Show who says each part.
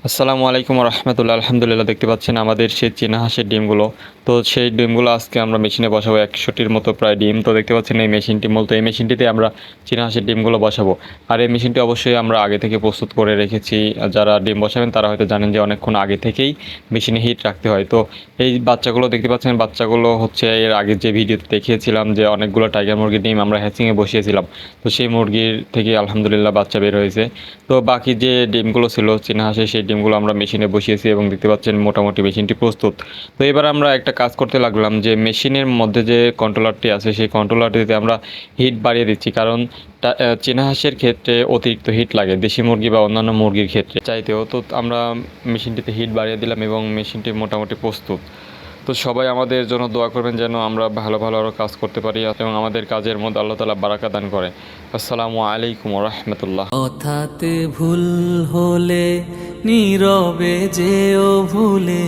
Speaker 1: আসসালামু আলাইকুম রহমতুল্লাহ। আলহামদুলিল্লাহ, দেখতে পাচ্ছেন আমাদের সেই চীনা হাঁসের ডিমগুলো। তো সেই ডিমগুলো আজকে আমরা মেশিনে বসাবো 100টির মতো প্রায় ডিম। তো দেখতে পাচ্ছেন এই মেশিনটি, মূলত এই মেশিনটিতে আমরা চীনা হাঁসের ডিমগুলো বসাবো। আর এই মেশিনটি অবশ্যই আমরা আগে থেকে প্রস্তুত করে রেখেছি। যারা ডিম বসাবেন তারা হয়তো জানেন যে অনেকক্ষণ আগে থেকেই মেশিনে হিট রাখতে হয়। তো এই বাচ্চাগুলো দেখতে পাচ্ছেন, বাচ্চাগুলো হচ্ছে এর আগে যে ভিডিওতে দেখিয়েছিলাম যে অনেকগুলো টাইগার মুরগির ডিম আমরা হ্যাচিংয়ে বসিয়েছিলাম। তো সেই মুরগির থেকে আলহামদুলিল্লাহ বাচ্চা বের হয়েছে। তো বাকি যে ডিমগুলো ছিল চীনা হাঁসের, সেই ডিমগুলো আমরা মেশিনে বসিয়েছি এবং দেখতে পাচ্ছেন মোটামুটি মেশিনটি প্রস্তুত। তো এবার আমরা একটা কাজ করতে লাগলাম, যে মেশিনের মধ্যে যে কন্ট্রোলারটি আছে সেই কন্ট্রোলারটিতে আমরা হিট বাড়িয়ে দিচ্ছি, কারণ চীনা হাঁসের ক্ষেত্রে অতিরিক্ত হিট লাগে দেশি মুরগি বা অন্যান্য মুরগির ক্ষেত্রে চাইতেও। তো আমরা মেশিনটিতে হিট বাড়িয়ে দিলাম এবং মেশিনটি মোটামুটি প্রস্তুত। তো সবাই আমাদের জন্য দোয়া করবেন যেন আমরা ভালো ভালো আরও কাজ করতে পারি এবং আমাদের কাজের মধ্যে আল্লাহ তাআলা বারাকা দান করে। আসসালামু আলাইকুম ওয়া রাহমাতুল্লাহ।
Speaker 2: কথাতে ভুল হলে নীরবে যেও ভুলে